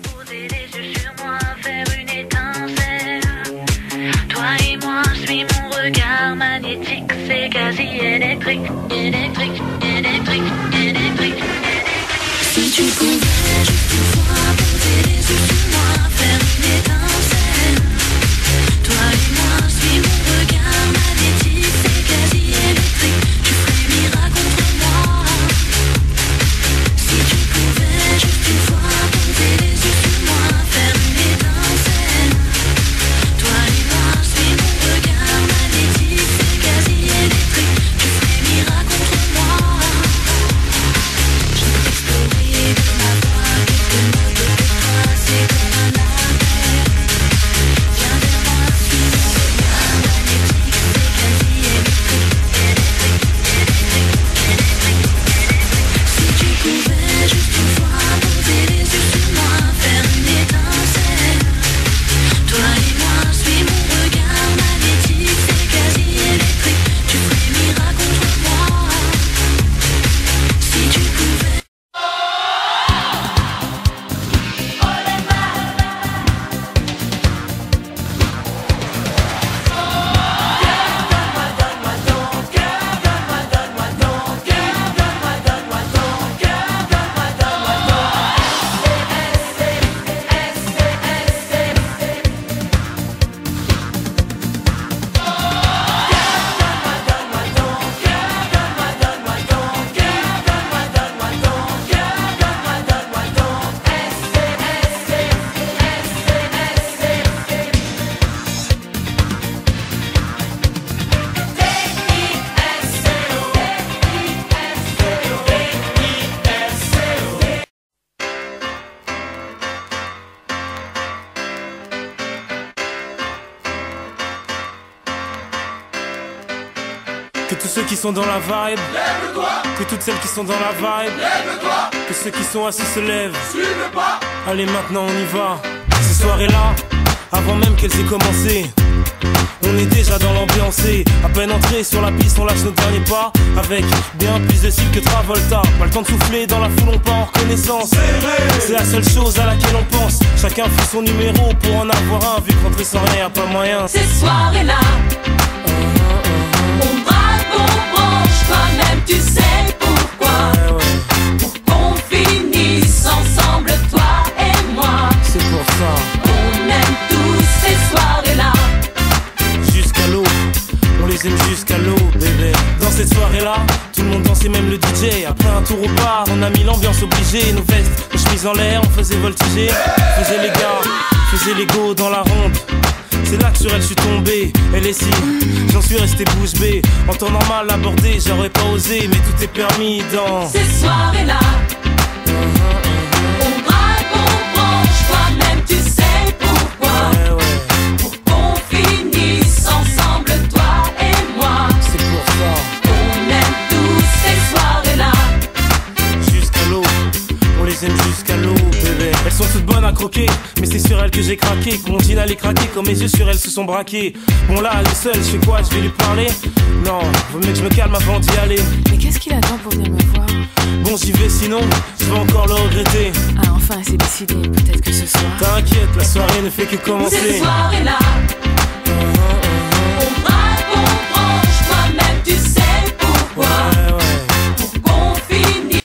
poser les yeux sur moi, faire une étincelle. Toi et moi, suis mon regard magnétique, c'est quasi électrique, électrique, électrique, électrique. Si tu pouvais juste une fois poser les yeux sur moi, faire une étincelle. Toi et moi, suis mon regard magnétique, c'est quasi électrique. Tu frémiras contre moi. Si tu pouvais juste une fois poser les yeux sur moi, faire une étincelle. Toi et moi, suis mon regard magnétique, c'est quasi électrique. Tu frémiras contre moi. Je veux explorer de ma voix quelques notes pour toi, c'est comme un appel. Viens vers moi, suis mon regard magnétique, c'est quasi électrique, électrique, électrique, électrique. Si tu pouvais juste une fois poser les yeux sur moi, faire une étincelle. Toi et moi, suis mon regard magnétique, c'est quasi électrique. Tu frémiras contre moi. Si tu pouvais. Que tous ceux qui sont dans la vibe, lève-toi. Que toutes celles qui sont dans la vibe, lève-toi. Que ceux qui sont assis se lèvent, suis le pas. Allez maintenant on y va. Ces soirées-là, avant même qu'elles aient commencé, on est déjà dans l'ambiance. À peine entré sur la piste, on lâche nos derniers pas. Avec bien plus de style que Travolta. Pas le temps de souffler, dans la foule on part en reconnaissance. C'est la seule chose à laquelle on pense. Chacun fait son numéro pour en avoir un. Vu que rentrer sans rien, y'a pas moyen. Ces soirées-là, on braque, on branche, toi-même tu sais pourquoi. Pour qu'on finisse ensemble, toi et moi. C'est pour ça. On aime tous ces soirées-là. Jusqu'à l'eau, on les aime jusqu'à l'eau, bébé. Dans cette soirée-là, tout le monde dansait, même le DJ. Après un tour au bar, on a mis l'ambiance obligée. Nos vestes, nos chemises en l'air, on faisait voltiger. Faisait les gars, faisait les go dans la ronde. C'est là que sur elle je suis tombé. Elle est si, j'en suis resté bouche bée. En temps normal abordé, j'aurais pas osé. Mais tout est permis dans Ces soirées-là, on braque, on branche, toi-même tu sais pourquoi. Pour qu'on finisse ensemble, toi et moi. C'est pour ça. On aime tous ces soirées-là. Jusqu'à l'eau, on les aime jusqu'à l'eau, bébé. Elles sont toutes bonnes à croquer, mais c'est sur elles que j'ai craqué. Que mon jean allait craquer, quand mes yeux sur elles se sont braqués. Bon là, elle est seule, je fais quoi, je vais lui parler? Non, vaut mieux que je me calme avant d'y aller. Mais qu'est-ce qu'il attend pour venir me voir? Bon j'y vais sinon, je vais encore le regretter. Ah enfin, c'est décidé, peut-être que ce soir. T'inquiète, la soirée ne fait que commencer. Ces soirées-là, on braque, on branche, toi-même tu sais pourquoi. Pour qu'on finisse.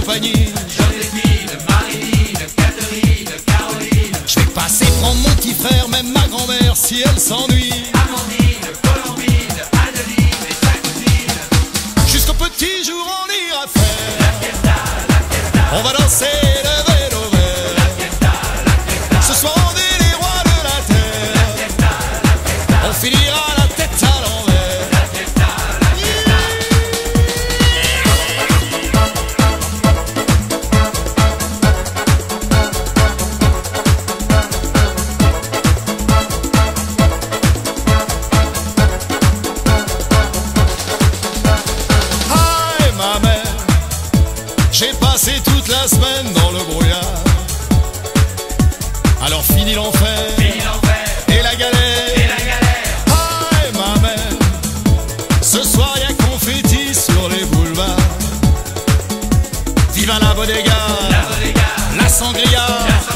compagnie. Joséphine, Marilyn, Catherine, Caroline, Je vais passer prendre mon petit frère, même ma grand-mère si elle s'ennuie. Amandine, Colombine, Adeline et sa cousine. Jusqu'au petit jour on ira faire on va danser le vélo vert. Ce soir on est les rois de la terre. On finira la tête à l'envers. Aïe ma mère, j'ai passé toute la semaine dans le brouillard. Alors fini l'enfer et la galère. Aïe ma mère, ce soir y'a confetti sur les boulevards. Viva la bodega, la sangria.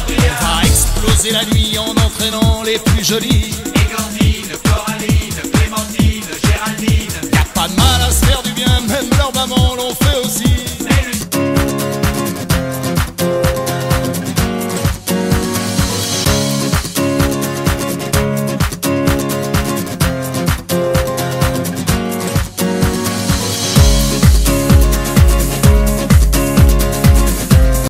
On va exploser la nuit en entraînant les plus jolies. Égantine, Coraline, Clémentine, Géraldine. Y'a pas de mal à se faire du bien, même leurs mamans l'ont fait.